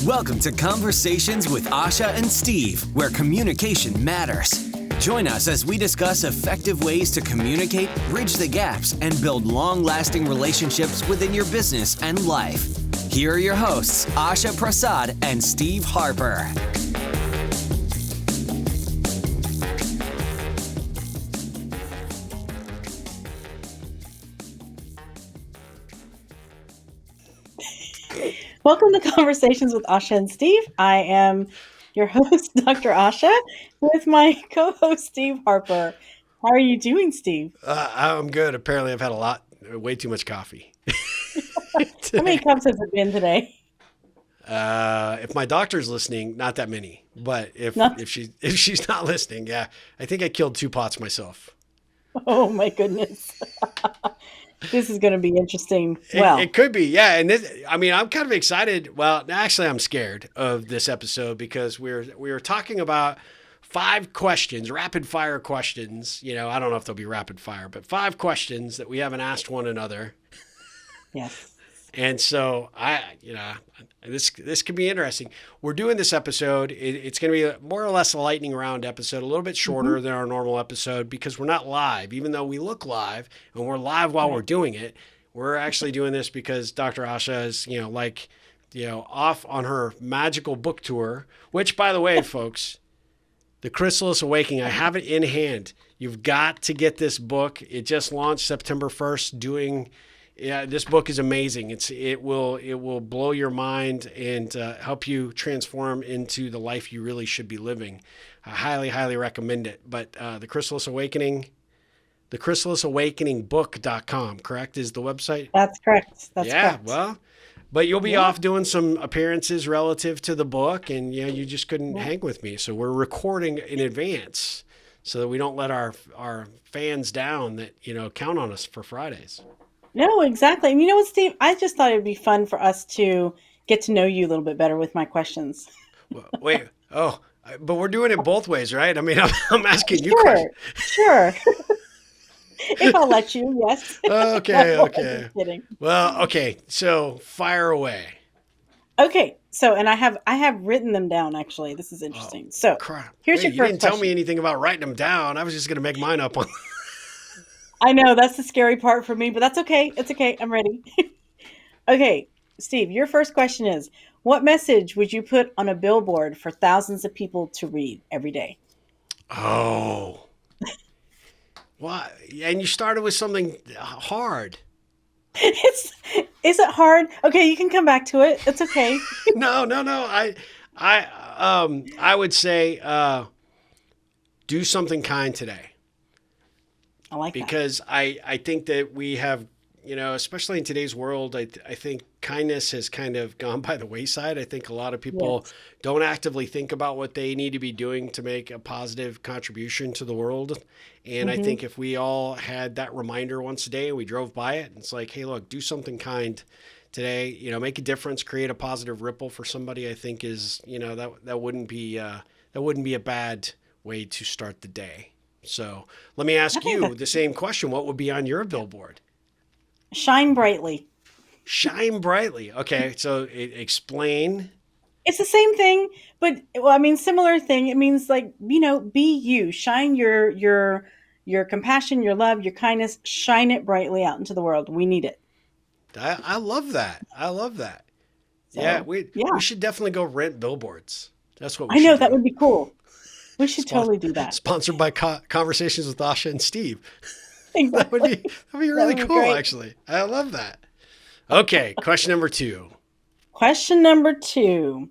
Welcome to Conversations with Asha and Steve, where communication matters. Join us as we discuss effective ways to communicate, bridge the gaps, and build long-lasting relationships within your business and life. Here are your hosts, Asha Prasad and Steve Harper. Welcome to Conversations with Asha and Steve. I am your host, Dr. Asha, with my co-host, Steve Harper. How are you doing, Steve? I'm good. Apparently, I've had way too much coffee. How many cups has it been today? If my doctor's listening, not that many. But if she's not listening, yeah, I think I killed 2 pots myself. Oh my goodness. This is going to be interesting. It could be, yeah. And I'm kind of excited. Well, actually, I'm scared of this episode because we were talking about 5 questions, rapid fire questions. You know, I don't know if they'll be rapid fire, but 5 questions that we haven't asked one another. Yes. And so this could be interesting. We're doing this episode. It's going to be more or less a lightning round episode, a little bit shorter than our normal episode because we're not live, even though we look live and we're live while we're doing it. We're actually doing this because Dr. Asha is, off on her magical book tour, which, by the way, folks, The Chrysalis Awakening, I have it in hand. You've got to get this book. It just launched September 1st. This book is amazing. It will blow your mind and help you transform into the life you really should be living. I highly, highly recommend it. But The Chrysalis Awakening, thechrysalisawakeningbook.com, correct, is the website? That's correct. That's correct. Well, but you'll be off doing some appearances relative to the book, and you just couldn't hang with me. So we're recording in advance so that we don't let our fans down that, count on us for Fridays. No, exactly. And you know what, Steve? I just thought it'd be fun for us to get to know you a little bit better with my questions. Wait. Oh, but we're doing it both ways, right? I mean, I'm asking you Sure, questions. Sure. If I'll let you, yes. Okay. No, I'm just kidding. Well, okay. So fire away. Okay. So, and I have written them down, actually. This is interesting. So Crap. Here's your You first didn't tell question. me anything about writing them down. I was just going to make mine up on. I know that's the scary part for me, but that's okay. It's okay. I'm ready. Okay, Steve, your first question is, what message would you put on a billboard for thousands of people to read every day? Oh. Why? And you started with something hard. Is it hard? Okay, you can come back to it. It's okay. No. I would say do something kind today. I like that. Because I think that we have, especially in today's world, I think kindness has kind of gone by the wayside. I think a lot of people don't actively think about what they need to be doing to make a positive contribution to the world. And I think if we all had that reminder once a day and we drove by it, and it's like, hey, look, do something kind today, make a difference, create a positive ripple for somebody, I think is, that wouldn't be a bad way to start the day. So let me ask you the same question. What would be on your billboard? Shine brightly. Shine brightly. Okay. So explain. It's the same thing, but similar thing. It means be you. Shine your compassion, your love, your kindness. Shine it brightly out into the world. We need it. I love that. So, yeah, we should definitely go rent billboards. That's what we I know. should do. That would be cool. We should totally do that. Sponsored by Conversations with Asha and Steve. Exactly. That'd be really cool, actually. I love that. Okay, question number 2. Question number 2.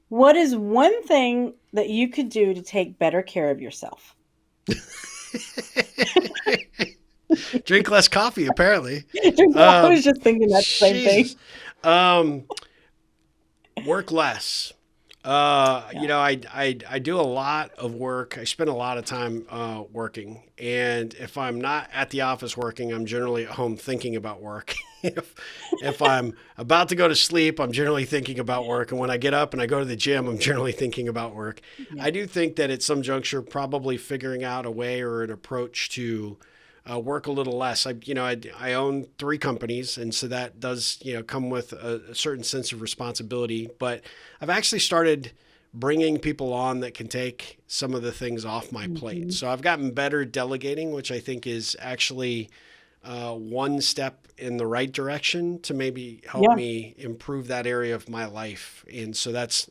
What is one thing that you could do to take better care of yourself? Drink less coffee, apparently. I was just thinking that same thing. Work less. I do a lot of work. I spend a lot of time working. And if I'm not at the office working, I'm generally at home thinking about work. If I'm about to go to sleep, I'm generally thinking about work. And when I get up and I go to the gym, I'm generally thinking about work. Yeah. I do think that at some juncture, probably figuring out a way or an approach to work a little less. I own 3 companies, and so that does, come with a certain sense of responsibility. But I've actually started bringing people on that can take some of the things off my plate. So I've gotten better at delegating, which I think is actually one step in the right direction to maybe help me improve that area of my life. And so that's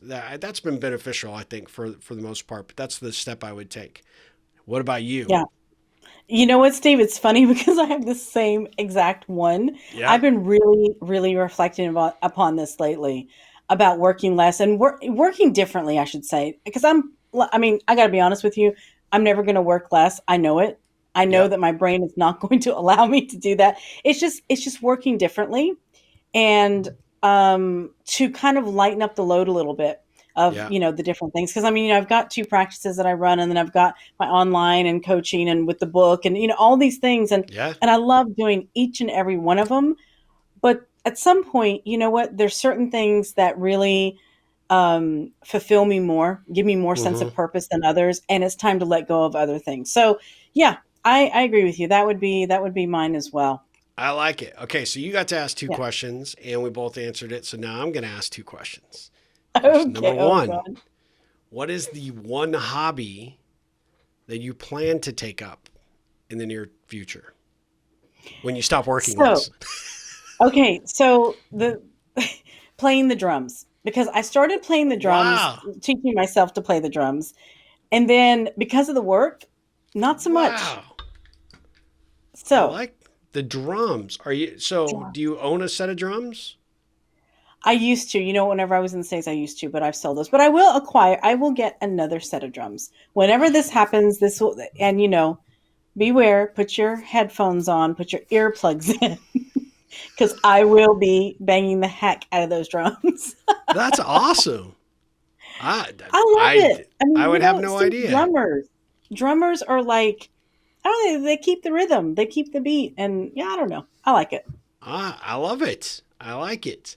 been beneficial, I think, for the most part. But that's the step I would take. What about you? Yeah. You know what, Steve? It's funny because I have the same exact one. Yeah. I've been really, really reflecting upon this lately about working less and working differently, I should say. Because I got to be honest with you, I'm never going to work less. I know it. I know Yep. that my brain is not going to allow me to do that. It's just working differently, and to kind of lighten up the load a little bit of Yeah. the different things. Because I've got 2 practices that I run, and then I've got my online and coaching and with the book, and all these things, and Yeah. I love doing each and every one of them. But at some point, you know what? There's certain things that really fulfill me more, give me more sense Mm-hmm. of purpose than others, and it's time to let go of other things. So, yeah, I agree with you. That would be mine as well. I like it. Okay, so you got to ask 2 Yeah. questions, and we both answered it. So now I'm going to ask 2 questions. Question number Okay. Oh 1: God. what is the one hobby that you plan to take up in the near future when you stop working So, less? okay, so the playing the drums, because I started playing the drums, Wow. teaching myself to play the drums, and then because of the work, not so much. Wow. I So, like the drums. Do you own a set of drums? I used to, whenever I was in the States, I used to, but I've sold those. But I will get another set of drums. Whenever this happens, this will, and beware, put your headphones on, put your earplugs in, because I will be banging the heck out of those drums. That's awesome. I, I love I, it. I mean, I would have no Steve, idea. drummers are like, I don't know, they keep the rhythm, they keep the beat, and yeah, I don't know. I like it. I love it. I like it.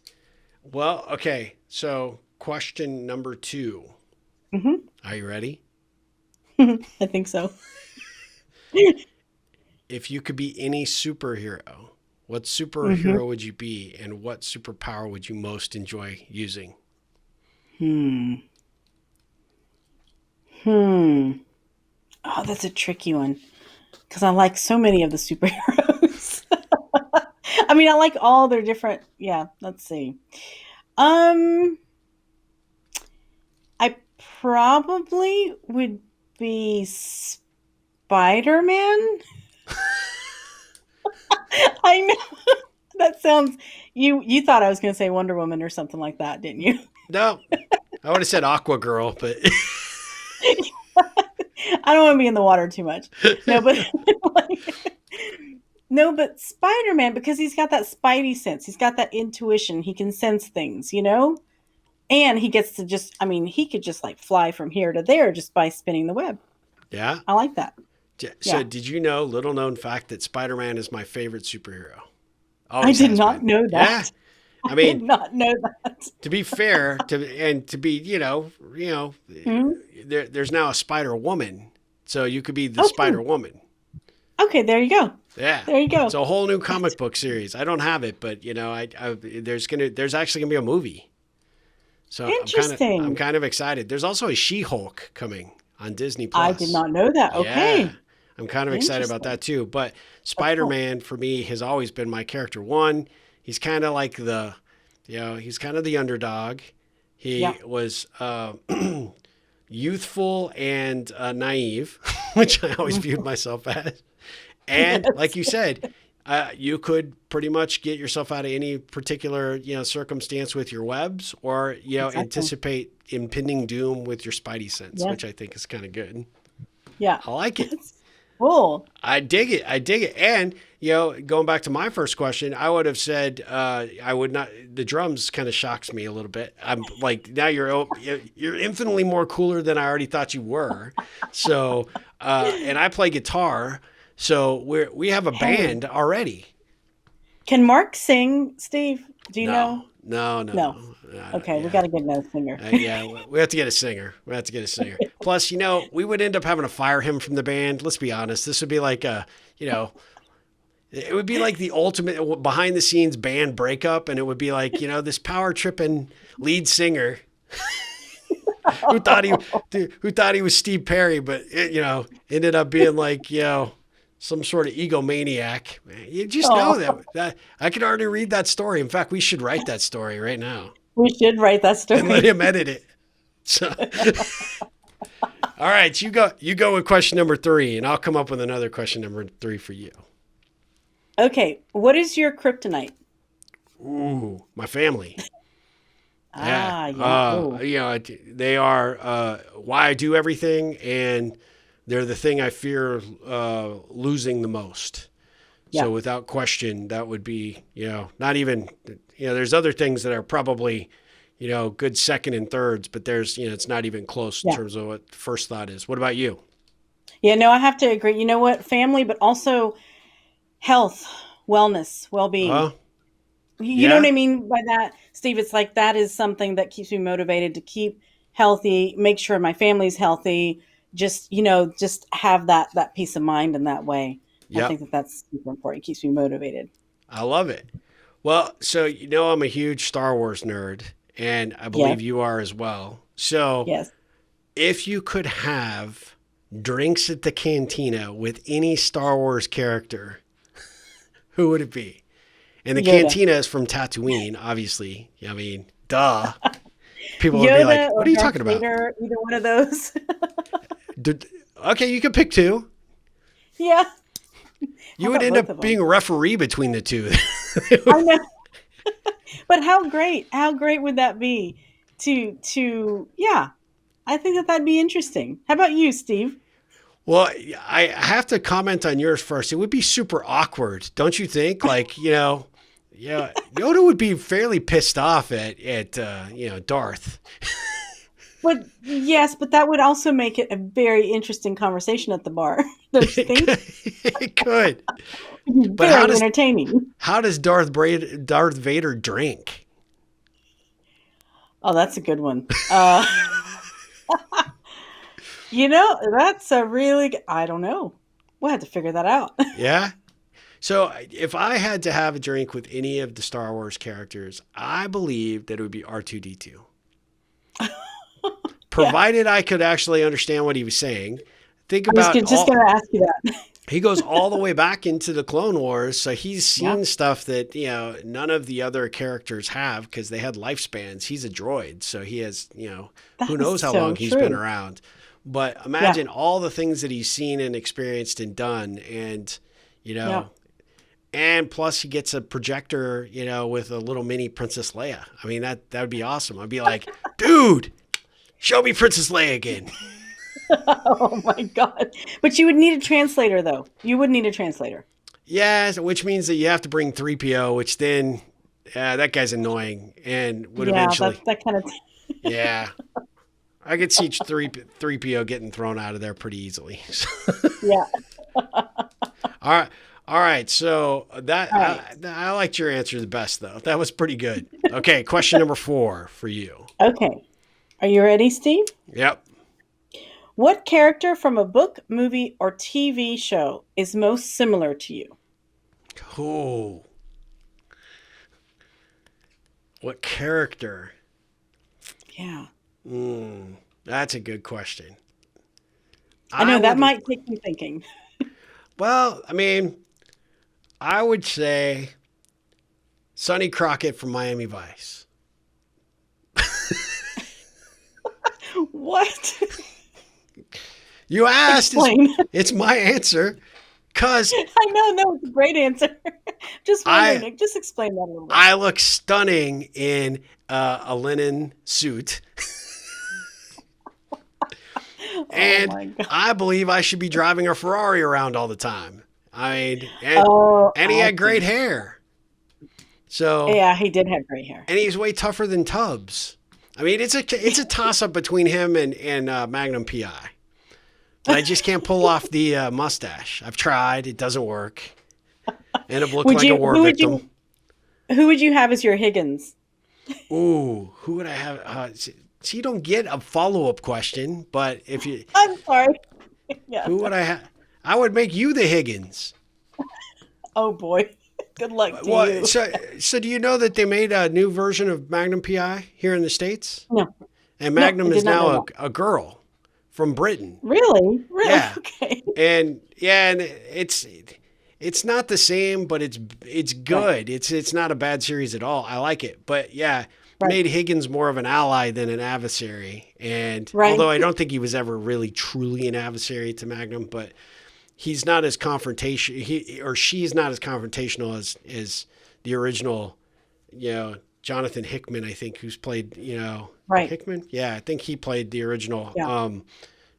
Well, okay. So, question number 2. Hmm. Are you ready? I think so. If you could be any superhero, what Hmm. superhero would you be, and what superpower would you most enjoy using? Hmm. Hmm. Oh, that's a tricky one because I like so many of the superheroes. I like all their different. Yeah, let's see. Um, I probably would be Spider Man. I know that sounds. You thought I was going to say Wonder Woman or something like that, didn't you? No, I would have said Aqua Girl, but I don't want to be in the water too much. No, but no, but Spider Man, because he's got that spidey sense. He's got that intuition. He can sense things, and he gets to he could just like fly from here to there just by spinning the web. yeah. I like that. So, Yeah. did you know, little known fact, that Spider Man is my favorite superhero? I Always did has not been. know Yeah. that. I I did mean, not know that. to be fair, to be, Mhm. there's now a Spider Woman, so you could be the Okay. Spider Woman. Okay, there you go. Yeah. There you It's go. a whole new That's comic book series. I don't have it, but there's actually gonna be a movie. So I'm interesting. kind of excited. There's also a She-Hulk coming on Disney I did Plus. not know that. Yeah. Okay. I'm kind of excited about Interesting. that too. But That's cool. Spider-Man for me has always been my character. One, he's kind of like he's kind of the underdog. Yeah. He was youthful and naive, which I always viewed Mhm. myself as. And Yes. like you said, you could pretty much get yourself out of any particular circumstance with your webs, or Exactly. anticipate impending doom with your spidey sense, Yeah. which I think is kind of good. Yeah. I like it. That's cool. I dig it. I dig it. And going back to my first question, I would have said I would not. The drums kind of shocks me a little bit. I'm like, now you're infinitely more cooler than I already thought you were. So and I play guitar, so we have a Hey, band already. can Mark sing, Steve? Do you No, know? no, no. No. Okay, we Yeah. got to get another singer. Yeah, we have to get a singer. We have to get a singer. Plus, we would end up having to fire him from the band. Let's be honest. This would be like you know, it would be like the ultimate behind the scenes band breakup. And it would be like, this power tripping lead singer who thought he was Steve Perry, but ended up being like, some sort of egomaniac. You just know that I can already read that story. In fact, we should write that story right now. We should write that story and let him edit it. So, all right, you go with question number 3, and I'll come up with another question number 3 for you. Okay, what is your kryptonite? Ooh, my family. Yeah. They are why I do everything, and they're the thing I fear losing the most. Yeah. So without question, that would be, not even, there's other things that are probably, good second and thirds, but there's, it's not even close in terms of what first thought is. What about you? Yeah, no, I have to agree. You know what? Family, but also health, wellness, well-being. You know what I mean by that, Steve? It's like that is something that keeps me motivated to keep healthy, make sure my family's healthy, just have that peace of mind in that way. Yep. I think that's super important. It keeps me motivated. I love it. Well, so I'm a huge Star Wars nerd, and I believe you are as well. So if you could have drinks at the cantina with any Star Wars character, who would it be? And the cantina is from Tatooine, obviously. I mean, duh. People would be like, what are you talking about? Either one of those. Okay, you could pick 2. Yeah. You would end up being a referee between the 2. I know. But how great would that be I think that'd be interesting. How about you, Steve? Well, I have to comment on yours first. It would be super awkward, don't you think? Like, Yoda would be fairly pissed off at Darth. But that would also make it a very interesting conversation at the bar. Don't you think? It could. But very entertaining. How does Darth Vader drink? Oh, that's a good one. That's a really, I don't know. We'll have to figure that out. Yeah. So if I had to have a drink with any of the Star Wars characters, I believe that it would be R2-D2. Provided I could actually understand what he was saying. Think about. I was just going to ask you that. He goes all the way back into the Clone Wars, so he's seen stuff that none of the other characters have because they had lifespans. He's a droid, so he has who knows how long he's been around. But imagine all the things that he's seen and experienced and done, and and plus he gets a projector, with a little mini Princess Leia. I mean that would be awesome. I'd be like, dude, show me Princess Leia again. Oh my God. But you would need a translator though. You would need a translator. Yeah, which means that you have to bring 3PO, which then that guy's annoying and would eventually. That kind of. Yeah. I could see 3PO getting thrown out of there pretty easily. Yeah. All right. So I liked your answer the best though. That was pretty good. Okay. Question number 4 for you. Okay. Are you ready, Steve? Yep. What character from a book, movie, or TV show is most similar to you? Oh. What character? Yeah. That's a good question. I know that might take you thinking. Well, I mean, I would say Sonny Crockett from Miami Vice. What? You asked. It's my answer. Cause I know, no, it's a great answer. Just wondering, just explain that a little bit. I look stunning in a linen suit. And I believe I should be driving a Ferrari around all the time. I mean, and he had great hair. So yeah, he did have great hair. And he's way tougher than Tubbs. I mean, it's a toss up between him and Magnum PI. But I just can't pull off the mustache. I've tried; it doesn't work. End up looking like a war victim. Who would you have as your Higgins? Ooh, who would I have? So you don't get a follow-up question, but if you... I'm sorry. Yeah. Who would I have? I would make you the Higgins. Oh boy. Good luck to Well, you. so do you know that they made a new version of Magnum PI here in the States? No, And no, I Magnum did is not know now that. a girl from Britain. Really? Really? Yeah. Okay. And it's not the same, but it's Right. good. It's not a bad series at all. I like it. But yeah, Right. made Higgins more of an ally than an adversary. And Right. although I don't think he was ever really truly an adversary to Magnum, but he's not as she's not as confrontational as the original, Jonathan Hickman, I think, who's played, Right. Hickman. Yeah, I think he played the original. Yeah.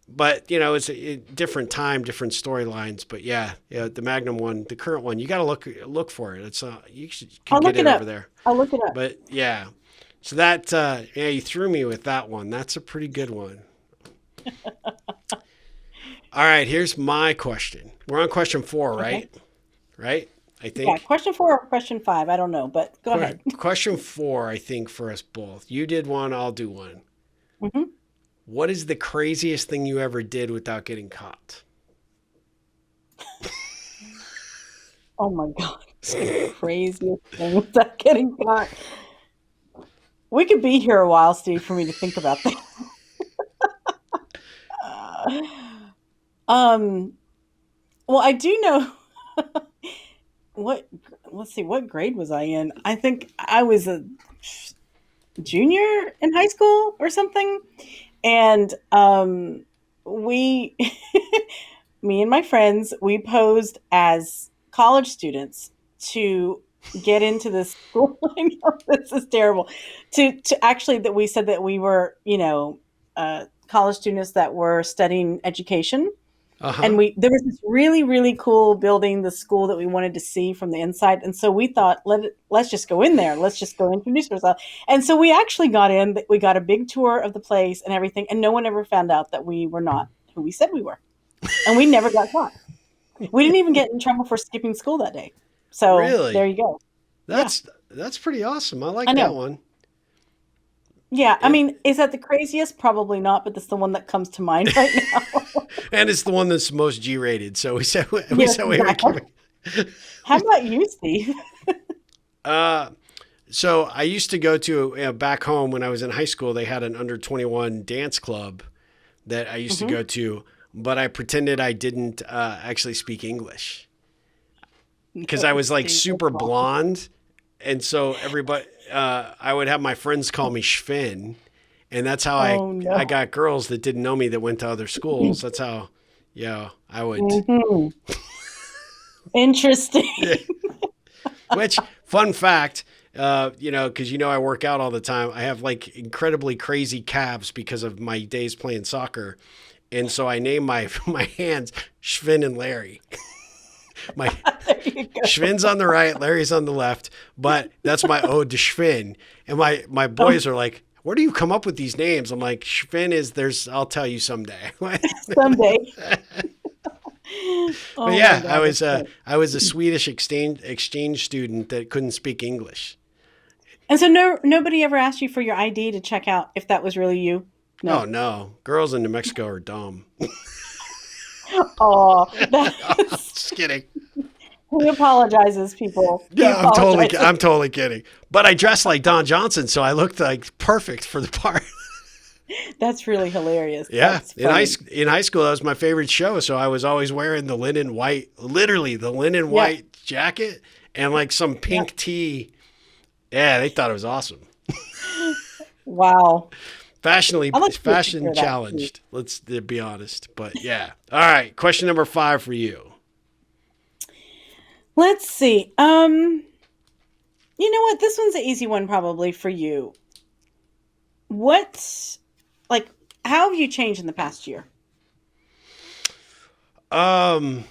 But it's a different time, different storylines. But yeah, the Magnum one, the current one, you got to look for it. It's I'll could look get it it up. over there. I'll look it up. But yeah, so that you threw me with that one. That's a pretty good one. All right, here's my question. We're on question 4, right? Okay. Right? I Yeah. think. Question 4 or question 5? I don't know, but go ahead. Question 4, I think, for us both. You did one, I'll do one. Hmm. What is the craziest thing you ever did without getting caught? Oh my God. It's the craziest thing without getting caught. We could be here a while, Steve, for me to think about that. Um, well, I do know what, let's see, what grade was I in? I think I was a junior in high school or something. And we, me and my friends, we posed as college students to get into this school. I know this is terrible. To actually that we said that we were, college students that were studying education, and Uh-huh. there was this really really cool building, the school that we wanted to see from the inside, and so we thought let's just go in there, let's just go introduce ourselves. And so we actually got in, we got a big tour of the place and everything, and no one ever found out that we were not who we said we were, and we never got caught. We didn't even get in trouble for skipping school that day. So there Really? you go. Yeah, That's pretty awesome. I I like that know. one. Yeah, I And, mean, is that the craziest? Probably not, but that's the one that comes to mind right now. and it's the one that's most G-rated. So we Yes, said we would keep exactly. it. How about you, Steve? Uh, so I used to go to back home when I was in high school. They had an under 21 dance club that I used to Hmm. go to, but I pretended I didn't actually speak English because I No, was like Steve, that's super wrong. blonde, and so everybody, I would have my friends call me Schvinn, and that's how I Oh I no. got girls that didn't know me that went to other schools. That's how, I would. Hmm. Interesting. Yeah. Which fun fact, because I work out all the time. I have like incredibly crazy calves because of my days playing soccer, and so I name my my hands Schvinn and Larry. My There you go. Schvinn's on the right, Larry's on the left, but that's my ode to Schvinn. And my Oh, boys are like, "Where do you come up with these names?" I'm like, "Schvinn is there's. I'll tell you someday." someday. But Oh my yeah, I God, that's was great. I was a Swedish exchange student that couldn't speak English. And so nobody ever asked you for your ID to check out if that was really you? Oh No. no, girls in New Mexico are dumb. Oh, that is, Just kidding. he apologizes, people. He Yeah, apologizes. I'm totally kidding. But I dressed like Don Johnson, so I looked like perfect for the part. That's really hilarious. Yeah, That's funny. in high school that was my favorite show, so I was always wearing the linen white, literally the linen Yep. white jacket and like some Yep. pink tee. Yeah, they thought it was awesome. Wow. I'd like to see a picture Fashion of that, Steve. challenged. Let's be honest. But yeah. All right, question number 5 for you. Let's see. You know what? This one's an easy one probably for you. What, like, how have you changed in the past year? Um,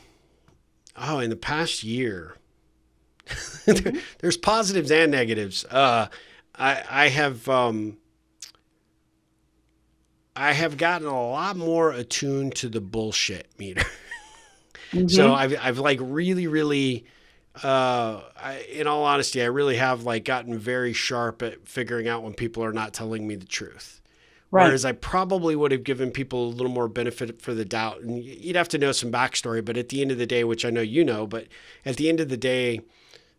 in the past year, Hmm. there's positives and negatives. I have I have gotten a lot more attuned to the bullshit meter. So Hmm. I've like really, really, in all honesty, I really have like gotten very sharp at figuring out when people are not telling me the truth, Right. Whereas I probably would have given people a little more benefit for the doubt. And you'd have to know some backstory, but at the end of the day, which I know you know, but at the end of the day,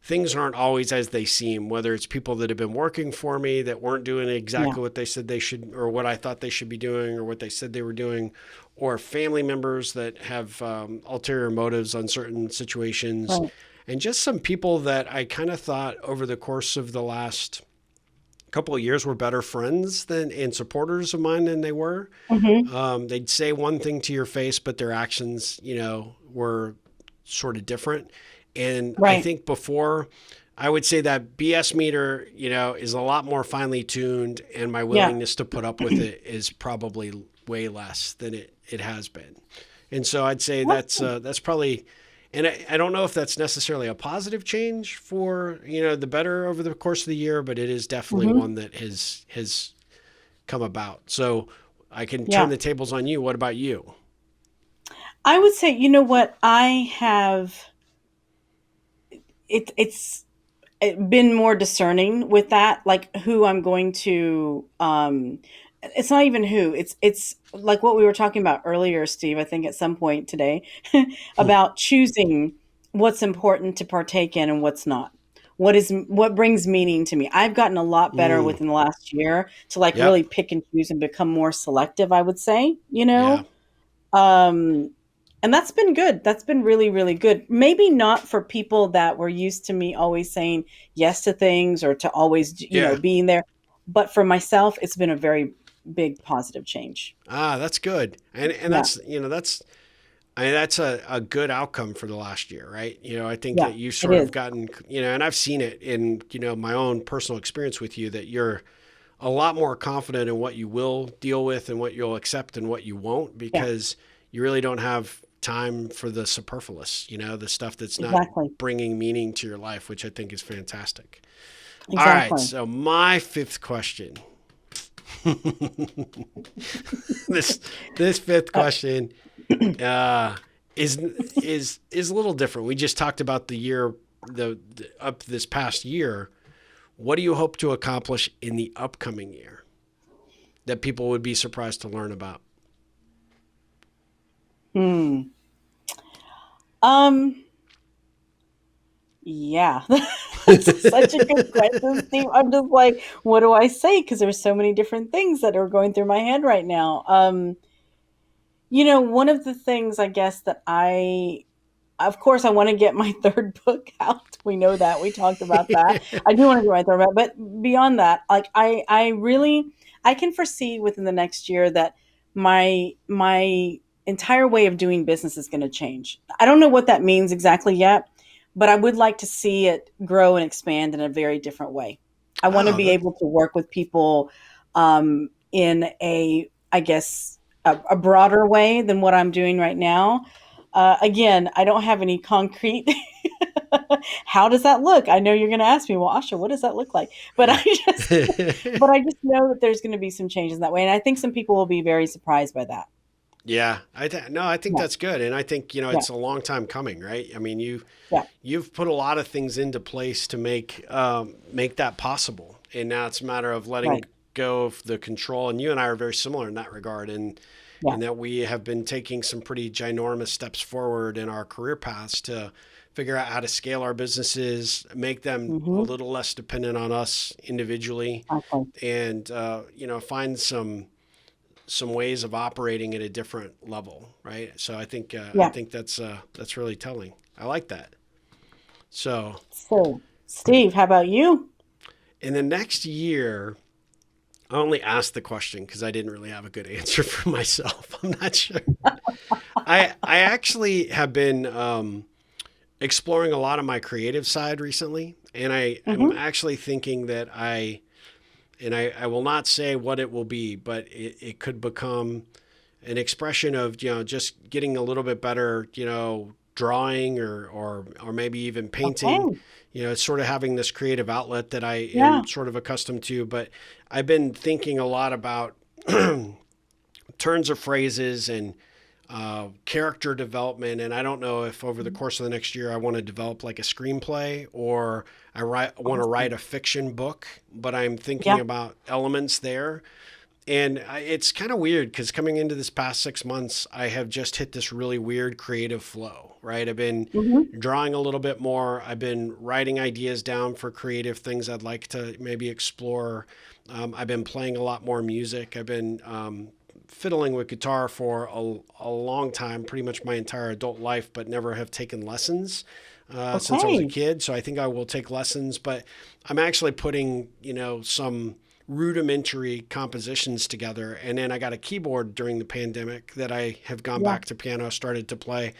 things aren't always as they seem, whether it's people that have been working for me that weren't doing exactly what they said they should, or what I thought they should be doing, or what they said they were doing, or family members that have ulterior motives on certain situations. Right. And just some people that I kind of thought over the course of the last couple of years were better friends and supporters of mine than they were. They'd say one thing to your face, but their actions, were sort of different. And I think before, I would say that BS meter, is a lot more finely tuned, and my willingness to put up with it is probably way less than it has been. And so I'd say that's probably, and I don't know if that's necessarily a positive change for, the better over the course of the year, but it is definitely one that has come about. So I can turn the tables on you. What about you? I would say, you know what, I have, it's been more discerning with that, like who I'm going to, it's not even who, it's like what we were talking about earlier, Steve, I think at some point today, about choosing what's important to partake in and what's not. What brings meaning to me. I've gotten a lot better within the last year to really pick and choose and become more selective, I would say, Yeah. And that's been good. That's been really, really good. Maybe not for people that were used to me always saying yes to things or to always, being there. But for myself, it's been a very big positive change. That's good. And that's a good outcome for the last year, right? I think that you sort of gotten, and I've seen it in, my own personal experience with you, that you're a lot more confident in what you will deal with and what you'll accept and what you won't, because you really don't have time for the superfluous, the stuff that's not bringing meaning to your life, which I think is fantastic. All right. So my fifth question, this fifth question, is a little different. We just talked about the year, up this past year. What do you hope to accomplish in the upcoming year that people would be surprised to learn about? Yeah, that's such a good question, Steve. I'm just like, what do I say? Because there's so many different things that are going through my head right now. One of the things I guess that of course, I want to get my third book out. We know that. We talked about that. I do want to get my third book, but beyond that, like I can foresee within the next year that my entire way of doing business is going to change. I don't know what that means exactly yet, but I would like to see it grow and expand in a very different way. I want to be able to work with people in I guess, a broader way than what I'm doing right now. Again, I don't have any concrete. How does that look? I know you're going to ask me, well, Asha, what does that look like? But I just know that there's going to be some changes that way, and I think some people will be very surprised by that. Yeah, I think that's good, and I think it's a long time coming, right? I mean, you've put a lot of things into place to make that possible, and now it's a matter of letting go of the control. And you and I are very similar in that regard, and that we have been taking some pretty ginormous steps forward in our career paths to figure out how to scale our businesses, make them a little less dependent on us individually, and find some ways of operating at a different level, right? So I think that's really telling. I like that. So Steve, how about you? In the next year, I only asked the question because I didn't really have a good answer for myself. I'm not sure. I actually have been exploring a lot of my creative side recently, and I'm actually thinking that I will not say what it will be, but it could become an expression of, just getting a little bit better, drawing or maybe even painting, sort of having this creative outlet that I am sort of accustomed to. But I've been thinking a lot about turns of phrases and character development. And I don't know if over the course of the next year, I want to develop like a screenplay or I want to write a fiction book, but I'm thinking about elements there. It's kind of weird because coming into this past 6 months, I have just hit this really weird creative flow, right? I've been Mm-hmm. drawing a little bit more. I've been writing ideas down for creative things I'd like to maybe explore. I've been playing a lot more music. I've been fiddling with guitar for a long time, pretty much my entire adult life, but never have taken lessons since I was a Okay. kid. So I think I will take lessons, but I'm actually putting, some rudimentary compositions together. And then I got a keyboard during the pandemic that I have gone Yeah. back to piano, started to play.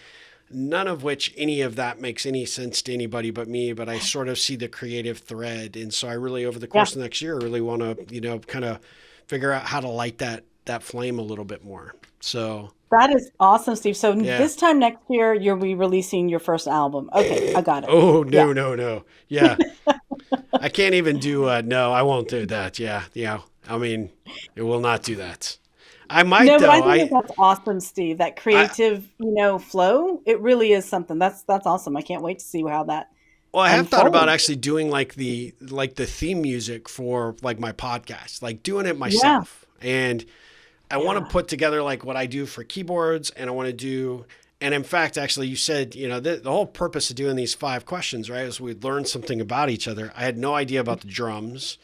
None of which any of that makes any sense to anybody but me, but I sort of see the creative thread. And so I really, over the Yeah. course of next year, really want to, kind of figure out how to light that flame a little bit more. So That is awesome, Steve. So yeah. this time next year, you'll be releasing your first album. Okay, I got it. Oh, Yeah. no, no, no. Yeah. I can't even do, no, I won't do that. Yeah. Yeah. I mean, it will not do that. I might No, but I though. think that that's awesome, Steve. That I, creative, flow, it really is something. That's awesome. I can't wait to see how that well, I have thought about unfolds. actually doing like the theme music for like my podcast, like doing it Yeah. myself. And I want to Yeah. put together like what I do for keyboards, and I want to do, and in fact, actually, you said, the whole purpose of doing these 5 questions, right, is we'd learn something about each other. I had no idea about the drums,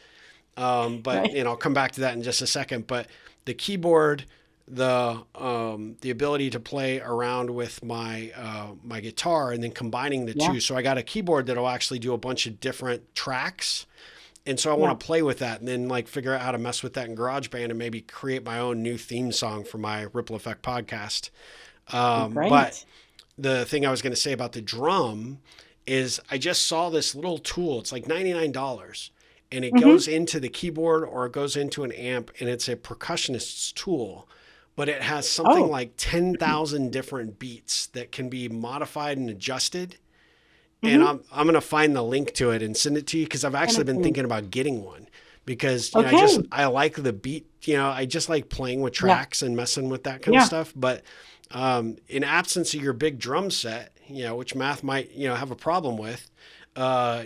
but Right. I'll come back to that in just a second. But the keyboard, the ability to play around with my guitar, and then combining the Yeah. two. So I got a keyboard that'll actually do a bunch of different tracks. And so I Yeah. want to play with that and then like figure out how to mess with that in GarageBand and maybe create my own new theme song for my Ripple Effect podcast. But Great. the thing I was going to say about the drum is I just saw this little tool. It's like $99 and it Hmm. goes into the keyboard or it goes into an amp, and it's a percussionist's tool, but it has something Oh. like 10,000 different beats that can be modified and adjusted. And Hmm. I'm going to find the link to it and send it to you because I've Send actually it to been me. thinking about getting one because, Okay. I like the beat, I just like playing with Yeah. tracks and messing with that kind of Yeah. stuff. But in absence of your big drum set, which math might, have a problem with,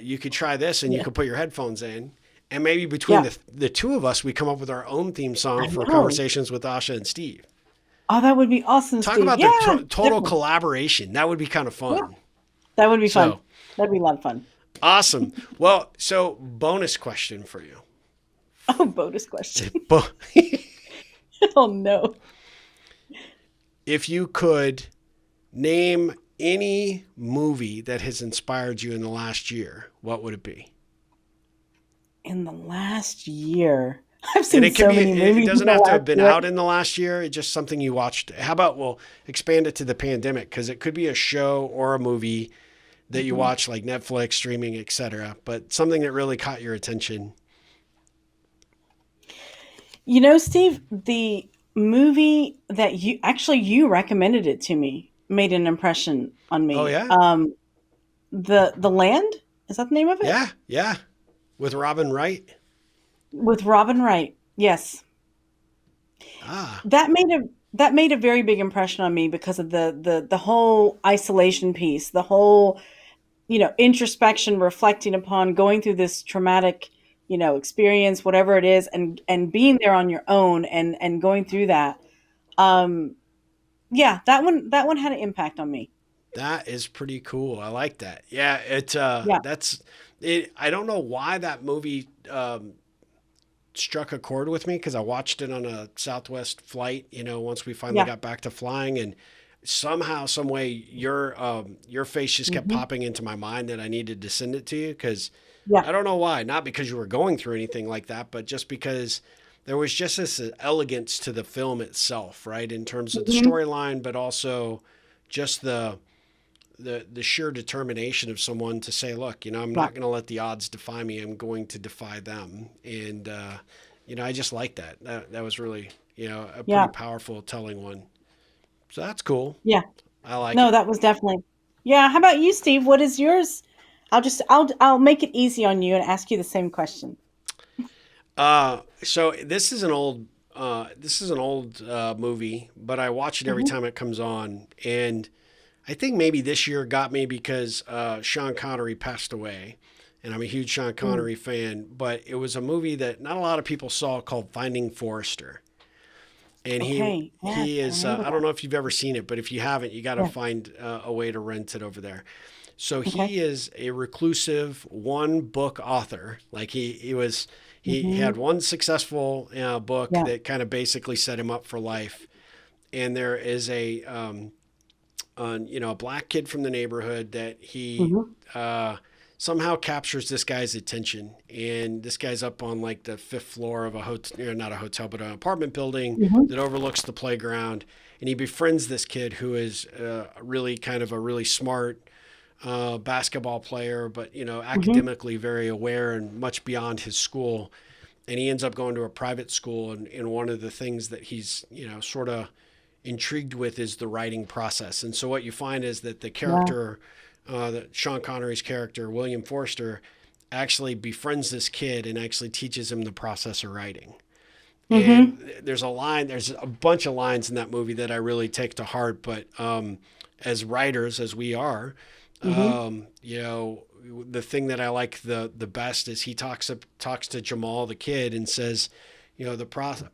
you could try this and you Yeah. could put your headphones in. And maybe between Yeah. the two of us, we come up with our own theme song I for know. Conversations with Asha and Steve. Oh, that would be awesome, Talk Steve. about the Yeah. total Definitely. collaboration. That would be kind of Yeah. fun. That would be fun. So That'd be a lot of fun. awesome. Well, so bonus question for you. Oh, bonus question. Bo- Oh no. if you could name any movie that has inspired you in the last year, what would it be? In the last year, I've And seen it can so be, many it movies in doesn't the have to last have been year. out in the last year. It's just something you watched. How about we'll expand it to the pandemic? Because it could be a show or a movie that you Mhm. watch, like Netflix, streaming, etc. But something that really caught your attention. Steve, the movie that you recommended it to me made an impression on Oh me. yeah, The Land, is that the name of it? yeah, yeah. With Robin Wright. With Robin Wright. Yes. Ah, That made a very big impression on me because of the whole isolation piece, the whole, introspection, reflecting upon going through this traumatic, experience, whatever it is, and being there on your own and going through that. Um, yeah, that one had an impact on me. that is pretty cool. I like that. Yeah, Yeah. that's it. I don't know why that movie struck a chord with me because I watched it on a Southwest flight, once we finally Yeah. got back to flying, and somehow, some way, your face just kept Hmm. popping into my mind that I needed to send it to you because Yeah. I don't know why. Not because you were going through anything like that, but just because there was just this elegance to the film itself, right? In terms of the Hmm. storyline, but also just the sheer determination of someone to say, look, I'm Yeah. not going to let the odds defy me. I'm going to defy them. And, I just like that. That was really, a pretty Yeah. powerful, telling one. So that's cool. Yeah. I like No, it. that was definitely. Yeah. How about you, Steve? What is yours? I'll make it easy on you and ask you the same question. So this is an old movie, but I watch it every Hmm. time it comes on. And I think maybe this year got me because Sean Connery passed away. and I'm a huge Sean Connery fan, but it was a movie that not a lot of people saw called Finding Forrester. And Okay. Yes, he I is, remember I don't that. know if you've ever seen it, but if you haven't, you got to Yeah. find a way to rent it over there. So Okay. he is a reclusive one book author. Like he Hmm. had one successful book Yeah. that kind of basically set him up for life. And there is a black kid from the neighborhood that he Hmm. uh, somehow captures this guy's attention. And this guy's up on like the fifth floor of a hotel, not a hotel, but an apartment building Hmm. that overlooks the playground. And he befriends this kid who is really kind of a really smart basketball player, but Hmm. academically very aware and much beyond his school. And he ends up going to a private school, and one of the things that he's sort of intrigued with is the writing process. And so what you find is that the Yeah. character, that Sean Connery's character, William Forster, actually befriends this kid and actually teaches him the process of writing. Hmm. And there's a bunch of lines in that movie that I really take to heart. But as writers, as we are, Hmm. the thing that I like the best is he talks to Jamal, the kid, and says, the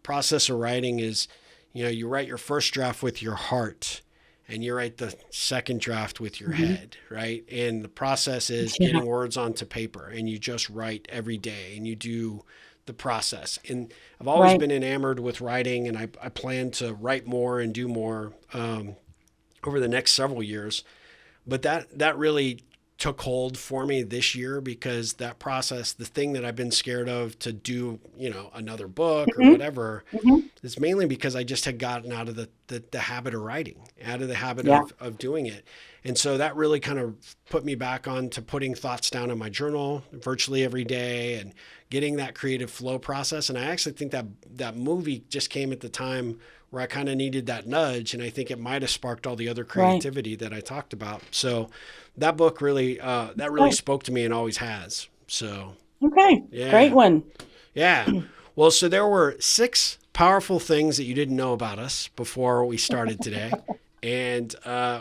process of writing is, you write your first draft with your heart, and you write the second draft with your Hmm. head, right? And the process is Yeah. getting words onto paper, and you just write every day, and you do the process. And I've always Right. been enamored with writing, and I plan to write more and do more over the next several years. But that really took hold for me this year, because that process, the thing that I've been scared of to do, another book or Hmm. whatever, Hmm. is mainly because I just had gotten out of the habit of writing, out of the habit Yeah. of doing it. And so that really kind of put me back on to putting thoughts down in my journal virtually every day and getting that creative flow process. And I actually think that movie just came at the time where I kind of needed that nudge. And I think it might have sparked all the other Right. creativity that I talked about. So that book really Okay. spoke to me and always has. So Okay. Great yeah. one. Yeah. Well, so there were 6 powerful things that you didn't know about us before we started today. And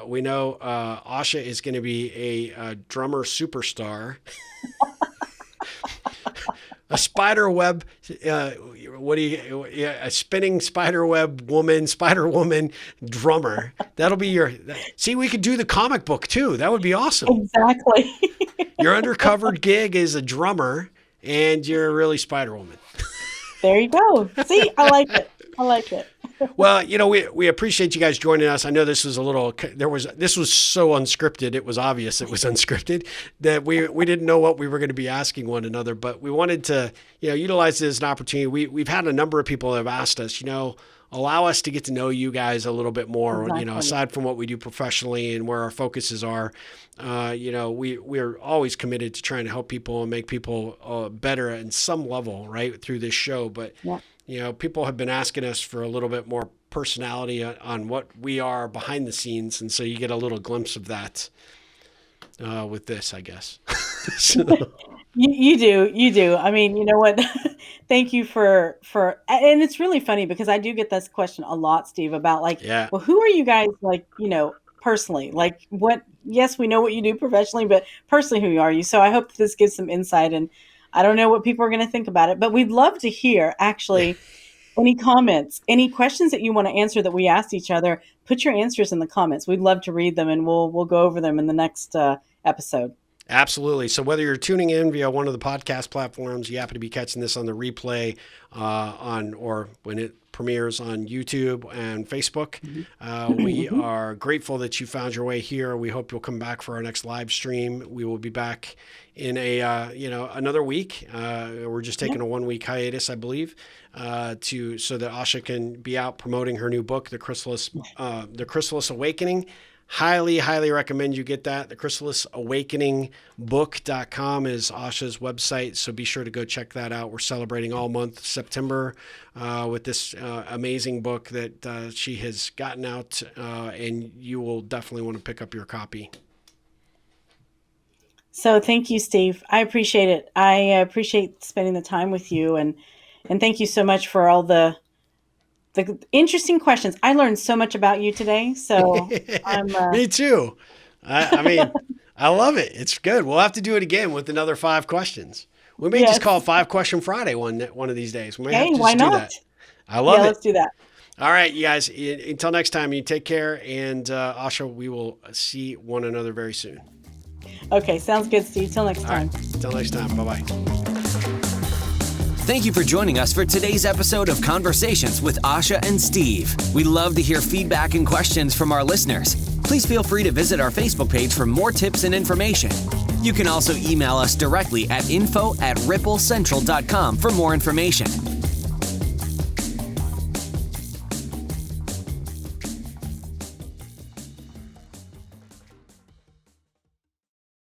we know Asha is going to be a drummer superstar, a spider web. What do you? Yeah, a spinning spider woman drummer. That'll be your. See, we could do the comic book too. That would be awesome. Exactly. Your undercover gig is a drummer, and you're really Spider Woman. There you go. See, I like it. I like it. Well, we appreciate you guys joining us. I know this was this was so unscripted. It was obvious it was unscripted, that we didn't know what we were going to be asking one another, but we wanted to, utilize this as an opportunity. We've had a number of people that have asked us, allow us to get to know you guys a little bit more, Exactly. aside from what we do professionally and where our focuses are. We're always committed to trying to help people and make people better in some level, right, through this show. But Yeah. people have been asking us for a little bit more personality on what we are behind the scenes, and so you get a little glimpse of that with this, I guess. So, You do. I mean, you know what? Thank you and it's really funny because I do get this question a lot, Steve, about like, yeah, well, who are you guys like, personally? Like what, yes, we know what you do professionally, but personally, who are you? So I hope this gives some insight, and I don't know what people are going to think about it, but we'd love to hear actually any comments, any questions that you want to answer that we asked each other. Put your answers in the comments. We'd love to read them, and we'll go over them in the next episode. absolutely. So whether you're tuning in via one of the podcast platforms, you happen to be catching this on the replay or when it premieres on YouTube and Facebook, we Mhm. are grateful that you found your way here. We hope you'll come back for our next live stream. We will be back in another week. We're just Yeah. taking a 1 week hiatus, I believe, so that Asha can be out promoting her new book, The Chrysalis Awakening. Highly, highly recommend you get that. The Chrysalis Awakening book.com is Asha's website. So be sure to go check that out. We're celebrating all month September with this amazing book that she has gotten out, and you will definitely want to pick up your copy. So thank you, Steve. I appreciate it. I appreciate spending the time with you, and thank you so much for all the interesting questions. I learned so much about you today. So I'm Me too. I mean, I love it. It's good. We'll have to do it again with another 5 questions. We may just call it 5 Question Friday one of these days. We may have to just why do not? that. I love it. Let's do that. All right, you guys. Until next time, you take care. And Asha, we will see one another very soon. Okay, sounds good, Steve. Till next time. All right. Till next time. Bye-bye. Thank you for joining us for today's episode of Conversations with Asha and Steve. We love to hear feedback and questions from our listeners. Please feel free to visit our Facebook page for more tips and information. You can also email us directly at info@ripplecentral.com for more information.